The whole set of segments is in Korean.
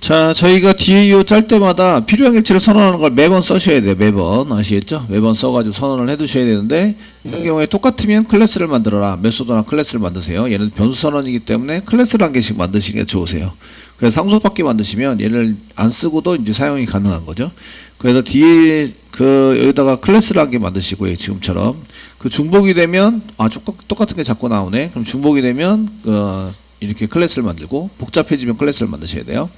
자, 저희가 DAO 짤 때마다 필요한 객체를 선언하는 걸 매번 써셔야 돼요. 매번. 아시겠죠? 매번 써가지고 선언을 해두셔야 되는데, 이런 경우에 똑같으면 클래스를 만들어라. 메소드나 클래스를 만드세요. 얘는 변수 선언이기 때문에 클래스를 한 개씩 만드시는 게 좋으세요. 그래서 상속밖에 만드시면 얘를 안 쓰고도 이제 사용이 가능한 거죠. 그래서 뒤에 여기다가 클래스를 한 개 만드시고요. 지금처럼. 그 중복이 되면, 똑같은 게 자꾸 나오네. 그럼 중복이 되면, 이렇게 클래스를 만들고, 복잡해지면 클래스를 만드셔야 돼요.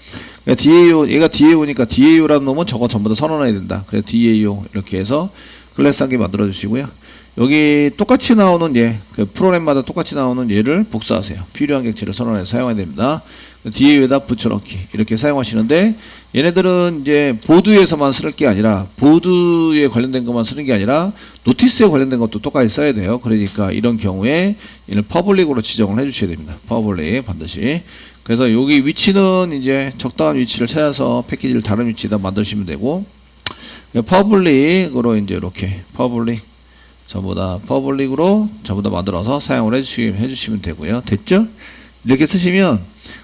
그러니까 DAO, 얘가 DAO니까 DAO라는 놈은 저거 전부 다 선언해야 된다. 그래서 DAO 이렇게 해서 클래스 한 개 만들어 주시고요. 여기 똑같이 나오는 그 프로그램마다 똑같이 나오는 얘를 복사하세요. 필요한 객체를 선언해서 사용해야 됩니다. DAO에다 붙여넣기 이렇게 사용하시는데, 얘네들은 이제 보드에서만 쓸 게 아니라, 보드에 관련된 것만 쓰는 게 아니라 노티스에 관련된 것도 똑같이 써야 돼요. 그러니까 이런 경우에 얘를 퍼블릭으로 지정을 해 주셔야 됩니다. 퍼블릭 반드시. 그래서 여기 위치는 이제 적당한 위치를 찾아서 패키지를 다른 위치에다 만드시면 되고, 퍼블릭으로 이제 이렇게 퍼블릭 전부 다 퍼블릭으로 전부 다 만들어서 사용을 해주시면 되고요. 됐죠? 이렇게 쓰시면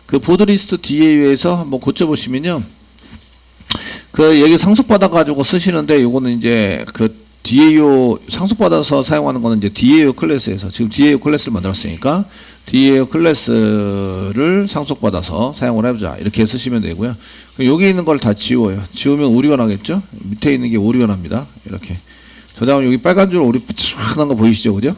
그 보드리스트 DAO에서 한번 고쳐보시면요, 여기 상속받아가지고 쓰시는데, 요거는 이제 DAO 상속받아서 사용하는 거는 이제 DAO 클래스에서, 지금 DAO 클래스를 만들었으니까 DAO 클래스를 상속받아서 사용을 해보자. 이렇게 쓰시면 되고요. 여기 있는 걸 다 지워요. 지우면 오류가 나겠죠? 밑에 있는 게 오류가 납니다. 이렇게. 저장하면 여기 빨간 줄 오류 푸창한 거 보이시죠? 그죠?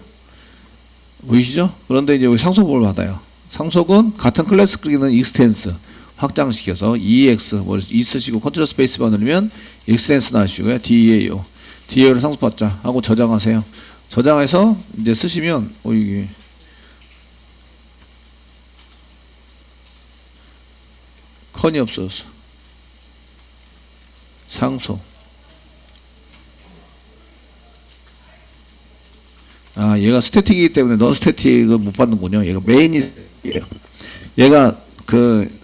보이시죠? 그런데 이제 여기 상속을 받아요. 상속은 같은 클래스 끄기는 익스텐스 확장시켜서 EX 뭐 E 쓰시고 컨트롤 스페이스바 누르면 익스텐스 나시고요. DAO를 상속받자 하고 저장하세요. 저장해서 이제 쓰시면 이게 컨이 없어졌어. 상속. 얘가 스태틱이기 때문에 넌 스태틱을 못 받는군요. 얘가 메인이에요. 얘가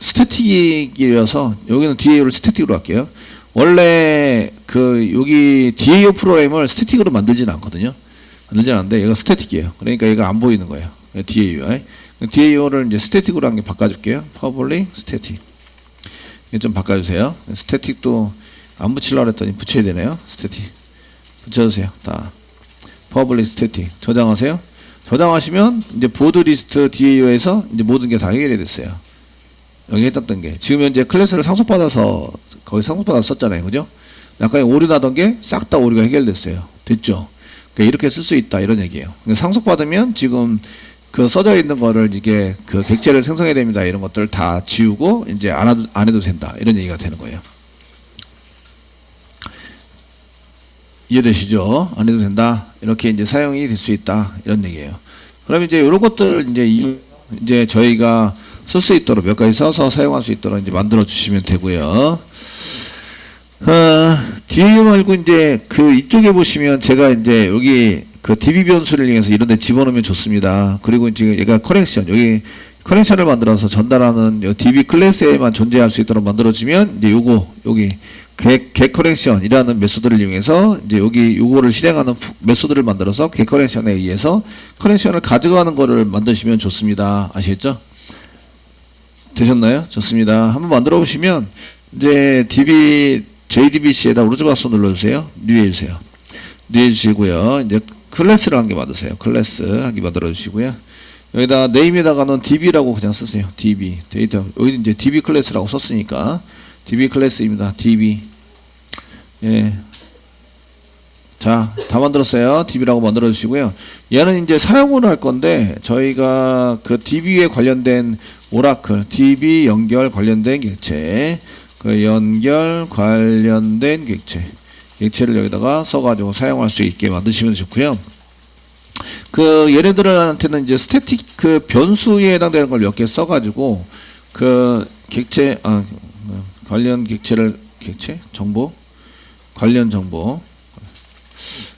스태틱이라서 여기는 DAO를 스태틱으로 할게요. 원래 여기 DAO 프로그램을 스태틱으로 만들지는 않거든요. 만들지는 않는데 얘가 스태틱이에요. 그러니까 얘가 안 보이는 거예요. DAO를 이제 스태틱으로 한 개 바꿔줄게요. 퍼블릭 스태틱. 좀 바꿔주세요. 스태틱도 안 붙이려고 했더니 붙여야 되네요. 스태틱 붙여주세요. 다 퍼블릭 스태틱 저장하세요. 저장하시면 이제 보드리스트 DAO에서 이제 모든 게 다 해결이 됐어요. 여기 했던 게 지금 현재 클래스를 상속받아서 거기 상속받아서 썼잖아요. 그죠? 약간 오류 나던 게 싹 다 오류가 해결됐어요. 됐죠? 그러니까 이렇게 쓸 수 있다 이런 얘기예요. 그러니까 상속받으면 지금 써져 있는 거를 이게 객체를 생성해야 됩니다. 이런 것들 다 지우고 이제 안 해도 된다. 이런 얘기가 되는 거예요. 이해되시죠? 안 해도 된다. 이렇게 이제 사용이 될 수 있다. 이런 얘기예요. 그럼 이제 이런 것들 이제 저희가 쓸 수 있도록 몇 가지 써서 사용할 수 있도록 이제 만들어 주시면 되고요. DAO 말고 이제 이쪽에 보시면 제가 이제 여기 DB 변수를 이용해서 이런 데 집어넣으면 좋습니다. 그리고 지금 얘가 커넥션, 여기 커넥션을 만들어서 전달하는 DB 클래스에만 존재할 수 있도록 만들어주면 이제 여기 get 커넥션이라는 메소드를 이용해서 이제 여기 요거를 실행하는 메소드를 만들어서 get 커넥션에 의해서 커넥션을 가져가는 거를 만드시면 좋습니다. 아시겠죠? 되셨나요? 좋습니다. 한번 만들어 보시면 이제 JDBC에다 오른쪽 박스 눌러주세요. 뉴 해주세요. 뉴 해주시고요. 이제 클래스를 한 개 만드세요. 클래스 한 개 만들어 주시고요. 여기다 네임에다가는 DB라고 그냥 쓰세요. DB 데이터 여기 이제 DB 클래스라고 썼으니까 DB 클래스입니다. DB. 예. 자, 다 만들었어요. DB라고 만들어 주시고요. 얘는 이제 사용을 할 건데 저희가 DB에 관련된 오라클 DB 연결 관련된 객체 연결 관련된 객체를 여기다가 써가지고 사용할 수 있게 만드시면 좋고요. 얘네들한테는 이제 스태틱 변수에 해당되는 걸 몇 개 써가지고 객체 관련 관련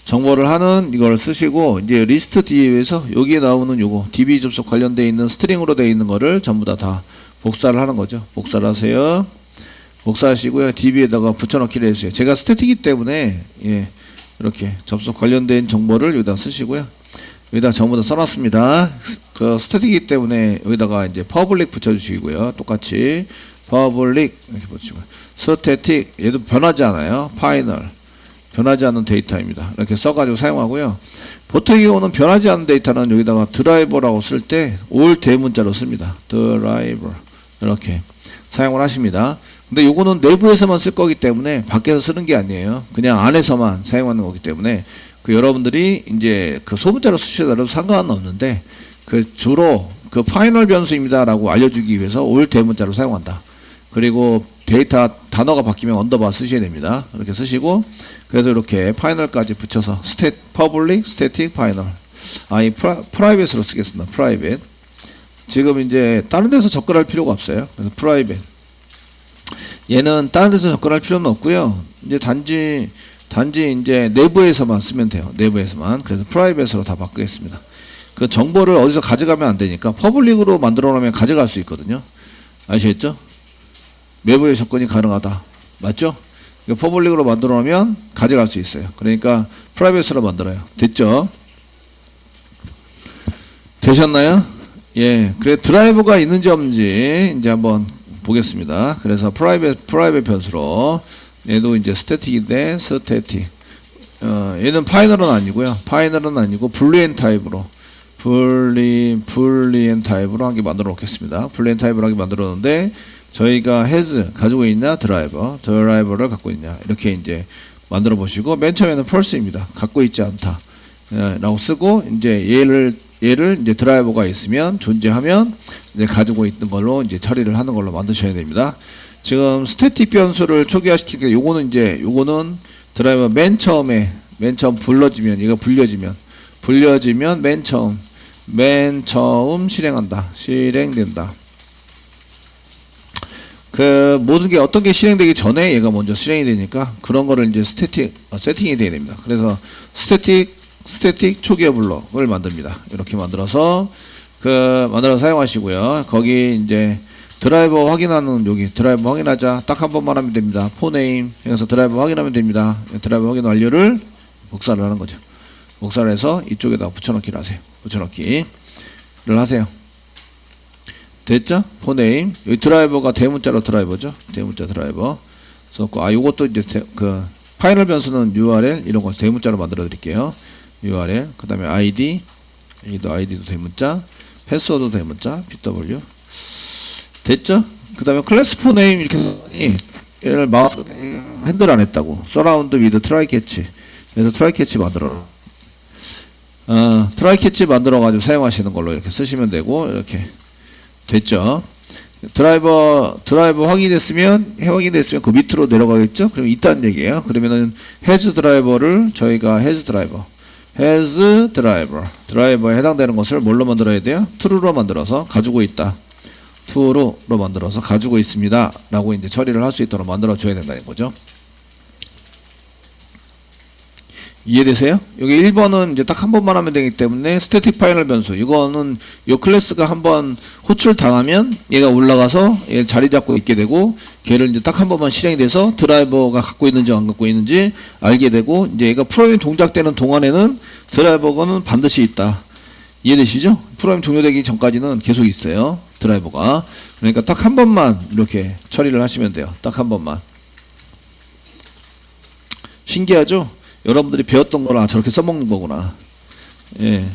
정보를 하는 이걸 쓰시고 이제 리스트 DAO에서 여기에 나오는 요거 DB 접속 관련되어 있는 스트링으로 되어 있는 거를 전부 다 복사를 하는 거죠. 복사를 하세요. 복사하시고요. DB에다가 붙여넣기를 해주세요. 제가 스태틱이기 때문에 이렇게 접속 관련된 정보를 여기다 쓰시고요. 여기다 전부 다 써놨습니다. 스태틱이기 때문에 여기다가 이제 퍼블릭 붙여주시고요. 똑같이 퍼블릭 이렇게 붙이고 스태틱 얘도 변하지 않아요. 파이널 변하지 않는 데이터입니다. 이렇게 써가지고 사용하고요. 보통의 경우는 변하지 않는 데이터는 여기다가 드라이버라고 쓸 때 올 대문자로 씁니다. 드라이버 이렇게 사용을 하십니다. 근데 요거는 내부에서만 쓸 거기 때문에 밖에서 쓰는 게 아니에요. 그냥 안에서만 사용하는 거기 때문에 그 여러분들이 이제 그 소문자로 쓰시더라도 상관은 없는데 그 주로 그 파이널 변수입니다라고 알려주기 위해서 올 대문자로 사용한다. 그리고 데이터 단어가 바뀌면 언더바 쓰셔야 됩니다. 이렇게 쓰시고 그래서 이렇게 파이널까지 붙여서 퍼블릭, 스태틱, 파이널. 이 프라이빗으로 쓰겠습니다. 프라이빗. 지금 이제 다른 데서 접근할 필요가 없어요. 그래서 프라이빗. 얘는 다른 데서 접근할 필요는 없고요. 이제 단지 이제 내부에서만 쓰면 돼요. 내부에서만. 그래서 프라이빗으로 다 바꾸겠습니다. 그 정보를 어디서 가져가면 안 되니까 퍼블릭으로 만들어 놓으면 가져갈 수 있거든요. 아시겠죠? 내부의 접근이 가능하다. 맞죠? 퍼블릭으로 만들어 놓으면 가져갈 수 있어요. 그러니까 프라이빗으로 만들어요. 됐죠? 되셨나요? 예. 그래 드라이버가 있는지 없는지 이제 한번 보겠습니다. 그래서 프라이빗 변수로 얘도 이제 스태틱인데 스태틱. 얘는 파이널은 아니고요. 파이널은 아니고 불리엔 타입으로 불리엔 타입으로 한 개 만들어 놓겠습니다. 불리엔 타입으로 한 개 만들어 놓는데 저희가 has 가지고 있냐 드라이버를 갖고 있냐 이렇게 이제 만들어 보시고 맨 처음에는 false입니다. 갖고 있지 않다 라고 쓰고 이제 얘를 이제 드라이버가 있으면 존재하면 이제 가지고 있는 걸로 이제 처리를 하는 걸로 만드셔야 됩니다. 지금 스태틱 변수를 초기화시키니까 요거는 드라이버 맨 처음 불러지면 이거 불려지면 맨 처음 실행된다. 그 모든 게 어떤 게 실행되기 전에 얘가 먼저 실행이 되니까 그런 거를 이제 세팅이 돼야 됩니다. 그래서 스태틱 초기화 블록을 만듭니다. 이렇게 만들어서 사용하시고요. 거기 이제 드라이버 확인하는 여기 드라이버 확인하자 딱 한 번만 하면 됩니다. 포네임 해서 드라이버 확인하면 됩니다. 드라이버 확인 완료를 복사를 하는 거죠. 복사를 해서 이쪽에다 붙여넣기를 하세요. 붙여넣기를 하세요. 됐죠? 포네임. 여기 드라이버가 대문자로 드라이버죠. 대문자 드라이버. 썼고, 요것도 이제 그 파이널 변수는 URL 이런 거 대문자로 만들어 드릴게요. URL. 그 다음에 ID. 여기도 ID도 대문자. 패스워드 대문자. PW. 됐죠? 그 다음에 클래스 포네임 이렇게 썼더니 얘를 마우스 핸들 안 했다고. 서라운드 위드 트라이 캐치. 그래서 트라이 캐치 만들어. 트라이 캐치 만들어 가지고 사용하시는 걸로 이렇게 쓰시면 되고, 이렇게. 됐죠? 드라이버 확인됐으면 그 밑으로 내려가겠죠? 그럼 있다는 얘기예요. 그러면은 드라이버에 해당되는 것을 뭘로 만들어야 돼요? true로 만들어서 가지고 있다. true로 만들어서 가지고 있습니다. 라고 이제 처리를 할 수 있도록 만들어 줘야 된다는 거죠. 이해되세요? 여기 1번은 이제 딱 한 번만 하면 되기 때문에 스태틱 파이널 변수 이거는 요 클래스가 한번 호출 당하면 얘가 올라가서 얘 자리 잡고 있게 되고 걔를 이제 딱 한 번만 실행이 돼서 드라이버가 갖고 있는지 안 갖고 있는지 알게 되고 이제 얘가 프로그램 동작되는 동안에는 드라이버는 반드시 있다. 이해되시죠? 프로그램 종료되기 전까지는 계속 있어요. 드라이버가. 그러니까 딱 한 번만 이렇게 처리를 하시면 돼요. 딱 한 번만. 신기하죠? 여러분들이 배웠던 거랑 저렇게 써먹는 거구나. 예.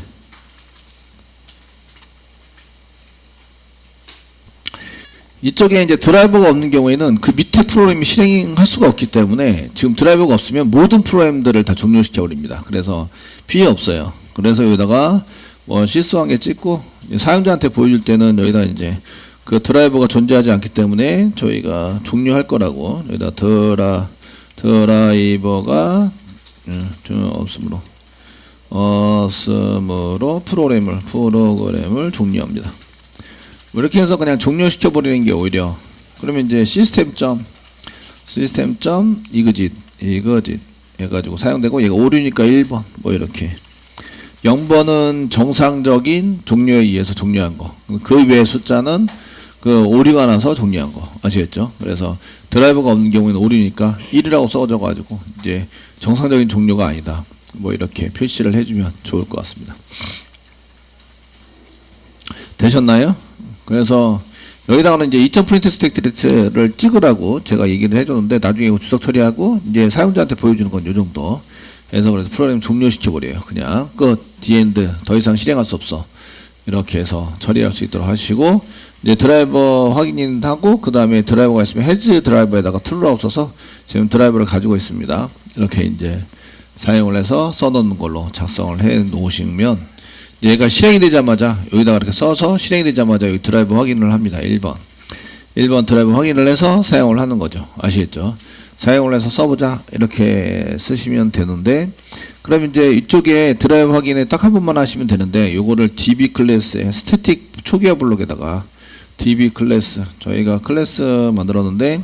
이쪽에 이제 드라이버가 없는 경우에는 그 밑에 프로그램이 실행할 수가 없기 때문에 지금 드라이버가 없으면 모든 프로그램들을 다 종료시켜 버립니다. 그래서 필요 없어요. 그래서 여기다가 뭐 실수한 게 찍고 사용자한테 보여줄 때는 여기다 이제 그 드라이버가 존재하지 않기 때문에 저희가 종료할 거라고 여기다 드라이버가 없으므로 프로그램을 종료합니다. 이렇게 해서 그냥 종료시켜 버리는 게 오히려 그러면 이제 시스템.exit 해가지고 사용되고 얘가 오류니까 1번 뭐 이렇게 0번은 정상적인 종료에 의해서 종료한 거 그 외의 숫자는 그 오류가 나서 종료한 거 아시겠죠? 그래서 드라이버가 없는 경우에는 오류니까 1이라고 써져 가지고 이제 정상적인 종료가 아니다. 뭐 이렇게 표시를 해주면 좋을 것 같습니다. 되셨나요? 그래서 여기다가는 이제 2000 프린트 스택 디렉트를 찍으라고 제가 얘기를 해줬는데 나중에 이거 주석 처리하고 이제 사용자한테 보여주는 건 요 정도 해서 그래서 프로그램 종료시켜버려요. 그냥 끝, 디엔드, 더 이상 실행할 수 없어. 이렇게 해서 처리할 수 있도록 하시고 이제 드라이버 확인하고 그 다음에 드라이버가 있으면 헤즈 드라이버에다가 true라고 써서 지금 드라이버를 가지고 있습니다. 이렇게 이제 사용을 해서 써놓는 걸로 작성을 해 놓으시면 얘가 실행이 되자마자 여기다가 이렇게 써서 실행이 되자마자 여기 드라이버 확인을 합니다. 1번 드라이버 확인을 해서 사용을 하는 거죠. 아시겠죠? 사용을 해서 써보자 이렇게 쓰시면 되는데 그럼 이제 이쪽에 드라이버 확인에 딱 한 번만 하시면 되는데 요거를 DB 클래스에 스태틱 초기화 블록에다가 DB 클래스 저희가 클래스 만들었는데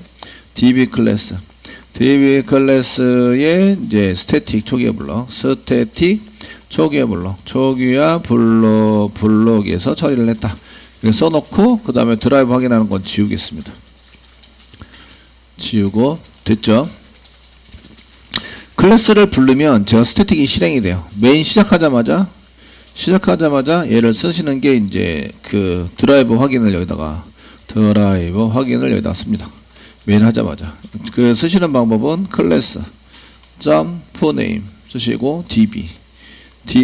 DB 클래스에 이제 스태틱 초기화 블록 초기화 블록에서 처리를 했다. 이렇게 써놓고 그 다음에 드라이브 확인하는 건 지우겠습니다. 지우고 됐죠? 클래스를 부르면 제가 스태틱이 실행이 돼요. 메인 시작하자마자 얘를 쓰시는 게 이제 그 드라이브 확인을 여기다가 씁니다. 메인 하자마자 그 쓰시는 방법은 클래스 .fullname 쓰시고 db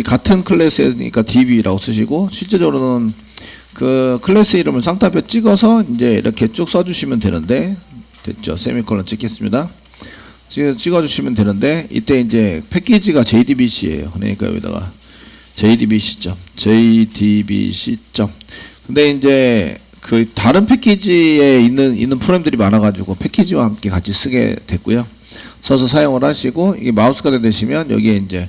같은 클래스니까 db라고 쓰시고 실제적으로는 그 클래스 이름을 쌍따옴표 찍어서 이제 이렇게 쭉 써주시면 되는데 됐죠? 세미콜론 찍겠습니다. 찍어주시면 되는데 이때 이제 패키지가 JDBC예요. 그러니까 여기다가 JDBC. 근데 이제 그 다른 패키지에 있는 프로그램들이 많아가지고 패키지와 함께 같이 쓰게 됐고요. 써서 사용을 하시고 이게 마우스가 되시면 여기에 이제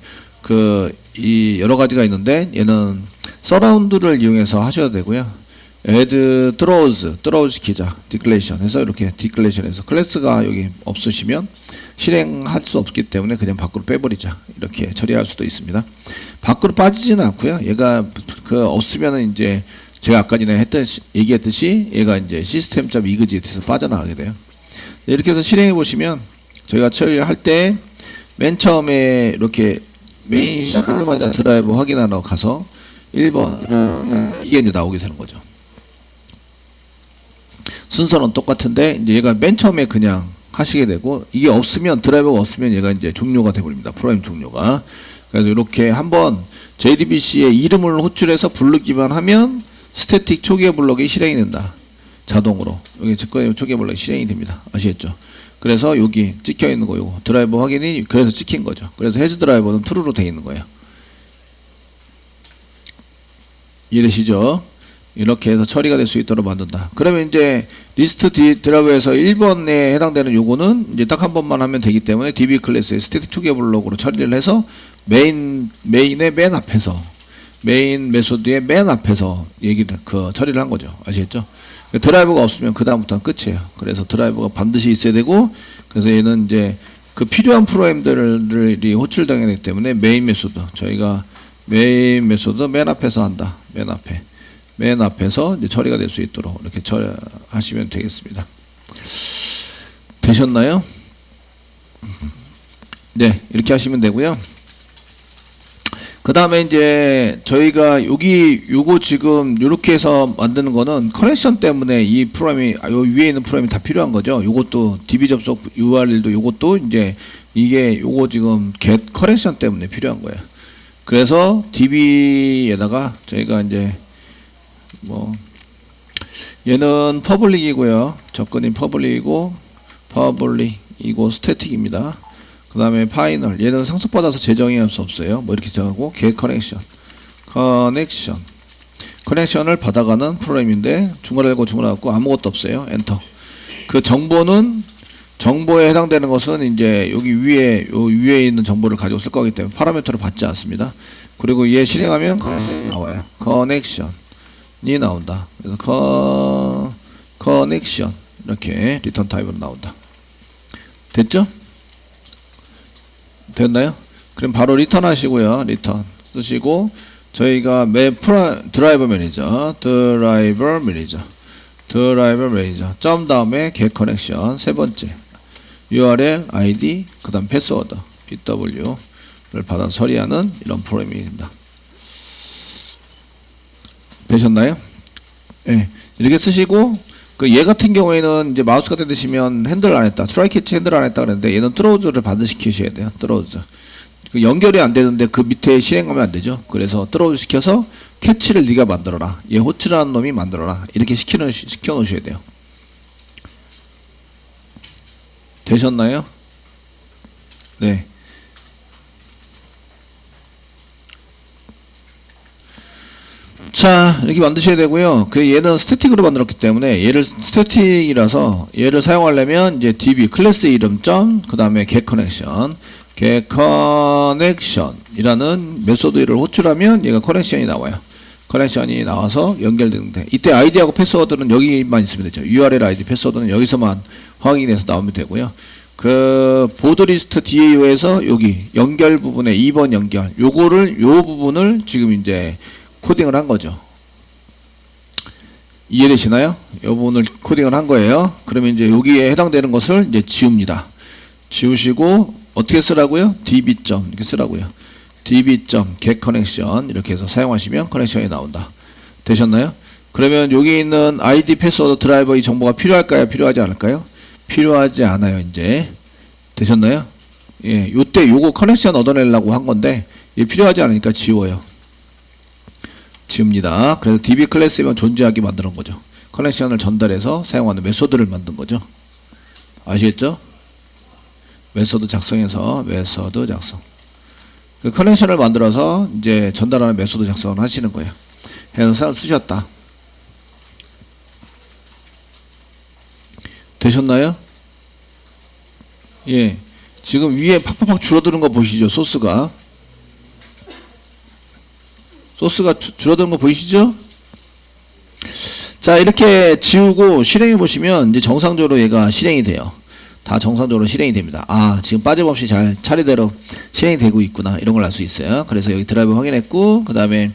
이 여러 가지가 있는데 얘는 서라운드를 이용해서 하셔야 되고요. add throws 시키자 declaration 해서 이렇게 declaration 해서 클래스가 여기 없으시면 실행할 수 없기 때문에 그냥 밖으로 빼버리자 이렇게 처리할 수도 있습니다. 밖으로 빠지지는 않고요. 얘가 없으면은 이제 제가 아까 전에 얘기했듯이 얘가 이제 system.exit에서 빠져나가게 돼요. 이렇게 해서 실행해 보시면 저희가 처리할 때 맨 처음에 이렇게 메인 시작하자마자 드라이브 확인하러 가서 1번 이게 이제 나오게 되는 거죠. 순서는 똑같은데 이제 얘가 맨 처음에 그냥 하시게 되고 이게 없으면 드라이버가 없으면 얘가 이제 종료가 되버립니다. 프로그램 종료가. 그래서 이렇게 한번 JDBC의 이름을 호출해서 부르기만 하면 스태틱 초기화 블록이 실행이 된다. 자동으로 여기 초기화 블록이 실행이 됩니다. 아시겠죠? 그래서 여기 찍혀 있는 거 요거 드라이버 확인이 그래서 찍힌 거죠. 그래서 헤즈 드라이버는 true로 되어 있는 거예요. 이해되시죠? 이렇게 해서 처리가 될 수 있도록 만든다. 그러면 이제 리스트 드라이버에서 1번에 해당되는 요거는 이제 딱 한 번만 하면 되기 때문에 DB 클래스의 스태틱 초기화 블록으로 처리를 해서 메인의 맨 앞에서 메인 메소드의 맨 앞에서 처리를 한 거죠. 아시겠죠? 드라이버가 없으면 그 다음부터는 끝이에요. 그래서 드라이버가 반드시 있어야 되고 그래서 얘는 이제 그 필요한 프로그램들이 호출당하기 때문에 메인 메소드 저희가 메인 메소드 맨 앞에서 한다. 맨 앞에서 이제 처리가 될 수 있도록 이렇게 처리하시면 되겠습니다. 되셨나요? 네, 이렇게 하시면 되고요. 그 다음에 이제 저희가 요거 지금 요렇게 해서 만드는 거는 커넥션 때문에 이 프로그램이 요 위에 있는 프로그램이 다 필요한 거죠. 요것도 DB 접속 URL도 요것도 이제 이게 요거 지금 get 커넥션 때문에 필요한 거예요. 그래서 DB에다가 저희가 이제 얘는 퍼블릭이고요. 접근이 퍼블릭이고 스태틱입니다. 그 다음에 파이널 얘는 상속받아서 재정의할 수 없어요. 이렇게 정하고 get 커넥션을 받아가는 프로그램인데 중괄호 열고 중괄호 닫고 아무것도 없어요. 엔터. 그 정보에 해당되는 것은 이제 여기 위에 있는 정보를 가지고 쓸 거기 때문에 파라미터를 받지 않습니다. 그리고 얘 실행하면 나와요. 커넥션이 나온다. 그래서 커넥션 이렇게 리턴 타입으로 나온다. 됐죠? 됐나요? 그럼 바로 리턴 하시고요. 리턴 쓰시고 저희가 드라이버 매니저 점 다음에 get connection 세 번째 URL ID 그 다음 패스워드 BW를 받아서 처리하는 이런 프로그램입니다. 되셨나요? 네, 이렇게 쓰시고 그 얘 같은 경우에는 이제 마우스가 떼드시면 핸들 안 했다, 트라이 캐치 핸들 안 했다 그랬는데 얘는 트로우즈를 반드시 시키셔야 돼요. 트로우즈. 그 연결이 안 되는데 그 밑에 실행하면 안 되죠. 그래서 트로우즈 시켜서 캐치를 네가 만들어라. 얘 호치라는 놈이 만들어라. 이렇게 시켜 놓으셔야 돼요. 되셨나요? 네. 자, 이렇게 만드셔야 되고요. 그 얘는 스태틱으로 만들었기 때문에 얘를 스태틱이라서 얘를 사용하려면 이제 db 클래스 이름 점 그다음에 get connection 이라는 메소드를 호출하면 얘가 커넥션이 나와요. 커넥션이 나와서 연결되는데 이때 아이디하고 패스워드는 여기만 있으면 되죠. URL 아이디 패스워드는 여기서만 확인해서 나오면 되고요. 그 보드 리스트 DAO에서 여기 연결 부분에 2번 연결 요 부분을 지금 이제 코딩을 한 거죠. 이해되시나요? 이 부분을 코딩을 한 거예요. 그러면 이제 여기에 해당되는 것을 이제 지웁니다. 지우시고 어떻게 쓰라고요? db. 이렇게 쓰라고요. db.get connection 이렇게 해서 사용하시면 커넥션이 나온다. 되셨나요? 그러면 여기 있는 id 패스워드 드라이버 이 정보가 필요할까요? 필요하지 않을까요? 필요하지 않아요. 이제 되셨나요? 예, 요때 요거 커넥션 얻어내려고 한 건데 얘 필요하지 않으니까 지워요. 지웁니다. 그래서 db 클래스에만 존재하게 만드는 거죠. 커넥션을 전달해서 사용하는 메소드를 만든 거죠. 아시겠죠? 메소드 작성해서 메소드 작성. 그 커넥션을 만들어서 이제 전달하는 메소드 작성을 하시는 거예요. 해서 쓰셨다. 되셨나요? 예. 지금 위에 팍팍팍 줄어드는 거 보이시죠? 소스가 줄어드는 거 보이시죠? 자, 이렇게 지우고 실행해 보시면 이제 정상적으로 얘가 실행이 돼요. 다 정상적으로 실행이 됩니다. 아, 지금 빠짐없이 잘 차례대로 실행이 되고 있구나. 이런 걸 알 수 있어요. 그래서 여기 드라이브 확인했고, 그 다음에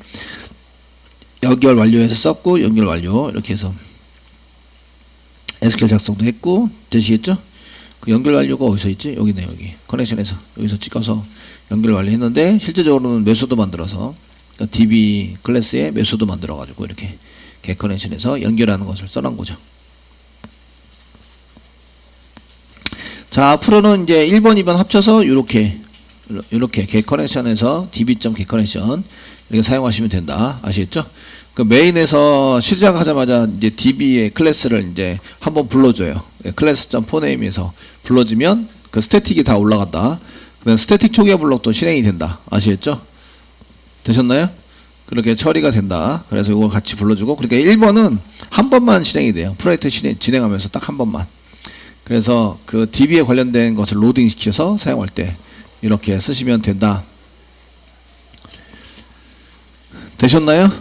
연결 완료해서 썼고, 연결 완료. 이렇게 해서 SQL 작성도 했고, 되시겠죠? 그 연결 완료가 어디서 있지? 여기네, 여기. 커넥션에서. 여기서 찍어서 연결 완료했는데, 실제적으로는 메소드 만들어서, 그러니까 db 클래스에 메소드 만들어가지고, 이렇게 get connection에서 연결하는 것을 써놓은 거죠. 자, 앞으로는 이제 1번, 2번 합쳐서 요렇게 get connection에서 db.get connection 이렇게 사용하시면 된다. 아시겠죠? 그 메인에서 시작하자마자 이제 db의 클래스를 이제 한번 불러줘요. 클래스.foname에서 불러주면 그 스태틱이 다 올라간다. 그다음 스태틱 초기화 블록도 실행이 된다. 아시겠죠? 되셨나요? 그렇게 처리가 된다. 그래서 이거 같이 불러주고, 그러니까 1번은 한 번만 실행이 돼요. 프로젝트 진행하면서 딱 한 번만. 그래서 그 db에 관련된 것을 로딩 시켜서 사용할 때 이렇게 쓰시면 된다. 되셨나요?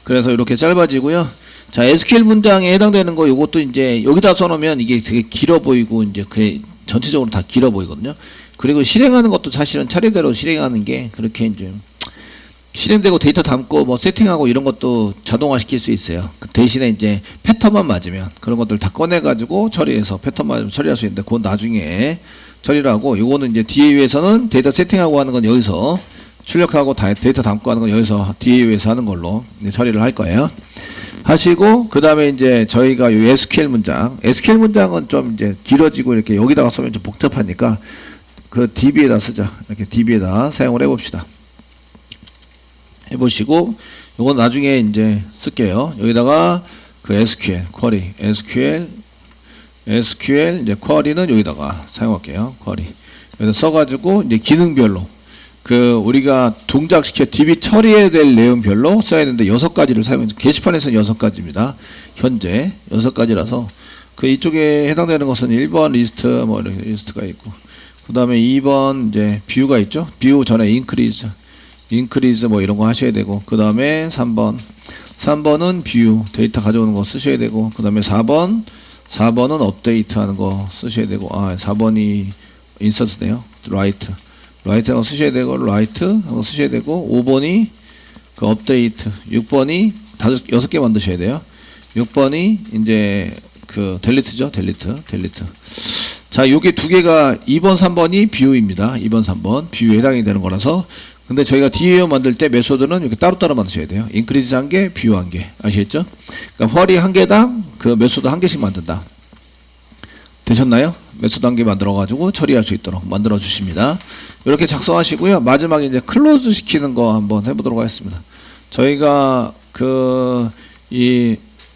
그래서 이렇게 짧아지고요. 자, SQL 문장에 해당되는 거 이것도 이제 여기다 써놓으면 이게 되게 길어 보이고 이제 그 전체적으로 다 길어 보이거든요. 그리고 실행하는 것도 사실은 차례대로 실행하는 게 그렇게 이제 실행되고 데이터 담고 뭐 세팅하고 이런 것도 자동화 시킬 수 있어요. 그 대신에 이제 패턴만 맞으면 그런 것들 다 꺼내가지고 처리해서 패턴 맞으면 처리할 수 있는데 그건 나중에 처리를 하고, 요거는 이제 DAU에서는 데이터 세팅하고 하는 건 여기서 출력하고 데이터 담고 하는 건 여기서 DAU에서 하는 걸로 처리를 할 거예요. 하시고, 그 다음에 이제 저희가 요 SQL 문장은 좀 이제 길어지고 이렇게 여기다가 쓰면 좀 복잡하니까 그 DB에다 쓰자. 이렇게 DB에다 사용을 해봅시다. 해보시고, 요건 나중에 이제 쓸게요. 여기다가 그 SQL 쿼리, SQL 이제 쿼리는 여기다가 사용할게요. 쿼리 여기다 써가지고 이제 기능별로 그 우리가 동작시켜 DB 처리해야 될 내용별로 써야 되는데 6가지를 사용해서 게시판에서는 6가지입니다. 현재 6가지라서 그 이쪽에 해당되는 것은 1번 리스트 뭐 이렇게 리스트가 있고, 그 다음에 2번 이제 뷰가 있죠. 뷰 전에 인크리즈 뭐 이런 거 하셔야 되고, 그 다음에 3번은 뷰 데이터 가져오는 거 쓰셔야 되고, 그 다음에 4번은 업데이트 하는 거 쓰셔야 되고, 4번이 인서트네요. 라이트 하는 거 쓰셔야 되고, 라이트 하는 거 쓰셔야 되고, 5번이 그 업데이트, 6번이 6개 만드셔야 돼요. 6번이 이제 그 델리트죠. 델리트. 자, 요게 두 개가 2번, 3번이 뷰입니다. 2번, 3번 뷰에 해당이 되는 거라서 근데 저희가 DAO 만들 때 메소드는 이렇게 따로따로 만드셔야 돼요. 인크리즈 한 개, 뷰 한 개. 아시겠죠? 그러니까 쿼리 한 개당 그 메소드 한 개씩 만든다. 되셨나요? 메소드 한 개 만들어가지고 처리할 수 있도록 만들어 주십니다. 이렇게 작성하시고요. 마지막에 이제 클로즈 시키는 거 한번 해보도록 하겠습니다. 저희가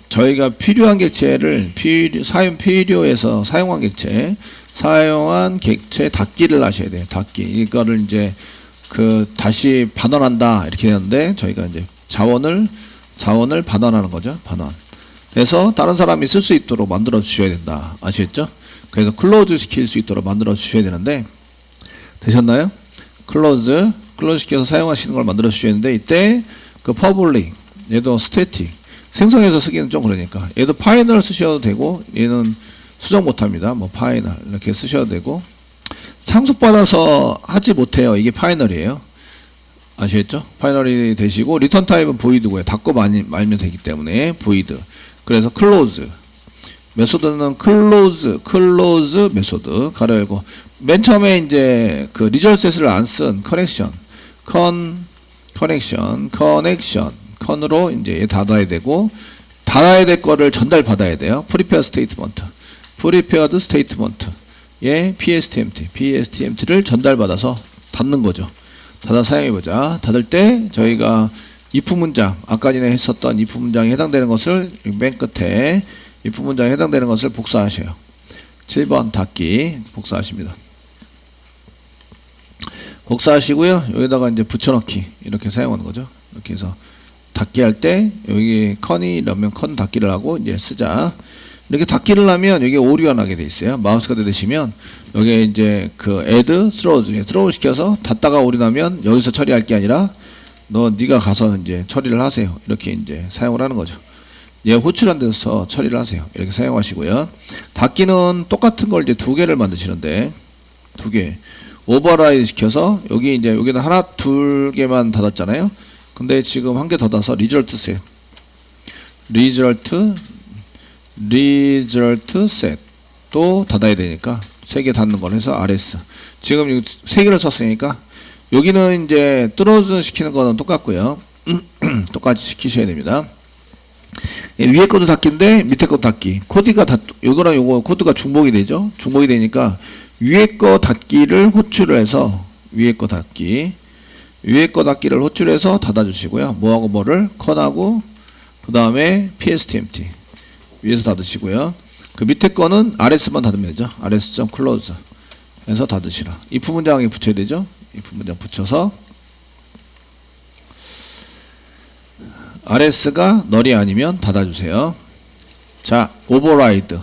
저희가 필요한 객체를 사용 필요해서 사용한 객체, 사용한 객체 닫기를 하셔야 돼요. 닫기. 이거를 이제 다시 반환한다 이렇게 되는데 저희가 이제 자원을 반환하는 거죠. 반환. 그래서 다른 사람이 쓸 수 있도록 만들어 주셔야 된다. 아시겠죠? 그래서 클로즈 시킬 수 있도록 만들어 주셔야 되는데 되셨나요? 클로즈 시켜서 사용하시는 걸 만들어 주셔야 되는데 이때 퍼블릭 얘도 스태틱 생성해서 쓰기는 좀 그러니까 얘도 파이널 쓰셔도 되고 얘는 수정 못합니다. 뭐 파이널 이렇게 쓰셔도 되고 상속받아서 하지 못해요. 이게 파이널이에요. 아시겠죠? 파이널이 되시고 리턴 타입은 보이드고요. 닫고 말면 되기 때문에 보이드. 그래서 클로즈 메소드는 클로즈 메소드 가로 열고 맨 처음에 이제 리저셋을 안 쓴 커넥션 컨으로 이제 닫아야 되고 닫아야 될 거를 전달 받아야 돼요. 프리페어 스테이트먼트 프리페어드 스테이트먼트 예 PSTMT를 전달받아서 닫는 거죠. 닫아 사용해보자. 닫을 때 저희가 if 문장 아까 전에 했었던 if 문장에 해당되는 것을 맨 끝에 if 문장에 해당되는 것을 복사하셔요. 7번 닫기 복사하십니다. 복사하시고요. 여기다가 이제 붙여넣기 이렇게 사용하는 거죠. 이렇게 해서 닫기 할 때 여기 컨이라면 컨 닫기를 하고 이제 쓰자. 이렇게 닫기를 하면 여기 오류가 나게 돼 있어요. 마우스가 되시면 여기 이제 add throw 시켜서 닫다가 오류 나면 여기서 처리할 게 아니라 네가 가서 이제 처리를 하세요. 이렇게 이제 사용을 하는 거죠. 얘 호출한 데서 처리를 하세요. 이렇게 사용하시고요. 닫기는 똑같은 걸 이제 두 개를 만드시는데 두 개 오버라이드 시켜서 여기 이제 여기는 하나 둘 개만 닫았잖아요. 근데 지금 한 개 더 닫아서 리절트 셋 또 닫아야 되니까 세 개 닫는 걸 해서 RS 지금 세 개를 썼으니까 여기는 이제 뚫어준 시키는 거는 똑같고요. 똑같이 시키셔야 됩니다. 위에 것도 닫기인데 밑에 것도 닫기 코드가 요거랑 요거 코드가 중복이 되죠. 중복이 되니까 위에 거 닫기를 호출을 해서 위에 거 닫기를 호출해서 닫아주시고요. 뭐하고 뭐를 컨하고 그 다음에 PSTMT 위에서 닫으시고요. 그 밑에 거는 RS만 닫으면 되죠. rs.close 해서 닫으시라. if 문장에 붙여야 되죠. if 문장 붙여서 RS가 널이 아니면 닫아주세요. 자, 오버라이드가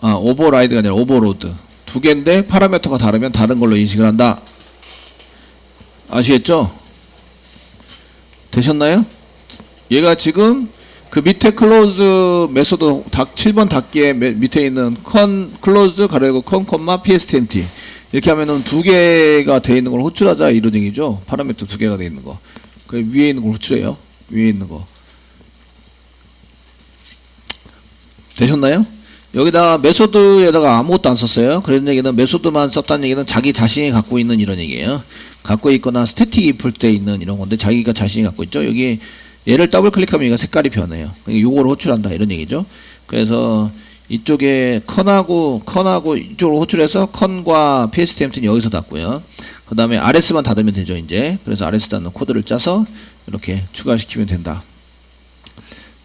아니라 오버로드 두 개인데 파라미터가 다르면 다른 걸로 인식을 한다. 아시겠죠? 되셨나요? 얘가 지금 그 밑에 클로즈 메소드 7번 닫기에 밑에 있는 클로즈 가로열고 컴마 PSTMT 이렇게 하면은 두 개가 돼 있는 걸 호출하자 이런 얘기죠. 파라미터 두 개가 돼 있는 거. 그 위에 있는 걸 호출해요. 위에 있는 거. 되셨나요? 여기다 메소드에다가 아무것도 안 썼어요. 그런 얘기는 메소드만 썼다는 얘기는 자기 자신이 갖고 있는 이런 얘기예요. 갖고 있거나 스태틱 if일 때 있는 이런 건데 자기가 자신이 갖고 있죠. 여기 얘를 더블 클릭하면 얘가 색깔이 변해요. 요거를 호출한다 이런 얘기죠. 그래서 이쪽에 컨하고 이쪽으로 호출해서 컨과 PSTMT는 여기서 닫고요. 그 다음에 RS만 닫으면 되죠. 이제 그래서 RS 닫는 코드를 짜서 이렇게 추가시키면 된다.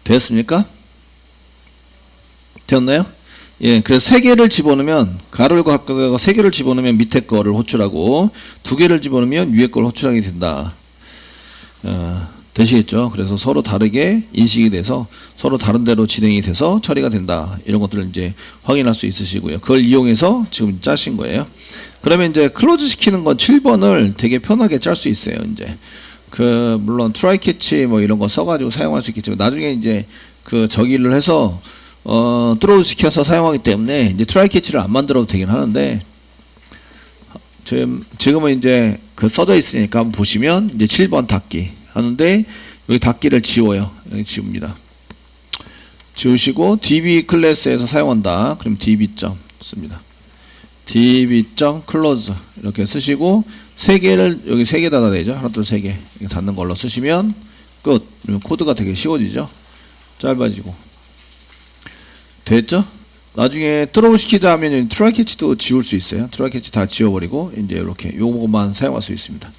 되었습니까? 되었나요? 예, 그래서 세 개를 집어넣으면 가로를 갖고 세 개를 집어넣으면 밑에 거를 호출하고 두 개를 집어넣으면 위에 거를 호출하게 된다. 되시겠죠? 그래서 서로 다르게 인식이 돼서 서로 다른 대로 진행이 돼서 처리가 된다. 이런 것들을 이제 확인할 수 있으시고요. 그걸 이용해서 지금 짜신 거예요. 그러면 이제 클로즈 시키는 건 7번을 되게 편하게 짤 수 있어요. 이제 물론 트라이 캐치 뭐 이런 거 써가지고 사용할 수 있겠지만 나중에 이제 저기를 해서 트로우 시켜서 사용하기 때문에 이제 트라이 캐치를 안 만들어도 되긴 하는데 지금은 이제 써져 있으니까 한번 보시면 이제 7번 닫기 하는데 여기 닫기를 지워요. 여기 지웁니다. 지우시고 DB 클래스에서 사용한다. 그럼 DB 점 씁니다. db.close 이렇게 쓰시고 세 개를 여기 세 개 닫아야 되죠. 하나 둘 세 개 이렇게 닫는 걸로 쓰시면 끝. 그러면 코드가 되게 쉬워지죠. 짧아지고 됐죠? 나중에 트로우 시키자 하면 트라이 캐치도 지울 수 있어요. 트라이 캐치 다 지워버리고 이제 이렇게 요거만 사용할 수 있습니다.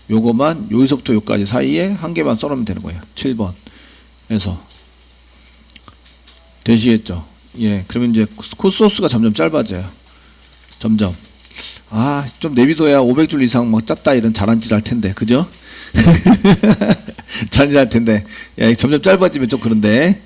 요거만 여기서부터 여기까지 사이에 한 개만 써놓으면 되는 거예요. 7번 에서 되시겠죠? 예, 그러면 이제 코드 소스가 점점 짧아져요. 점점. 아, 좀 내비둬야 500줄 이상 막 짰다 이런 잘한짓 할 텐데, 그죠? 잘한짓 할 텐데, 야, 점점 짧아지면 좀 그런데.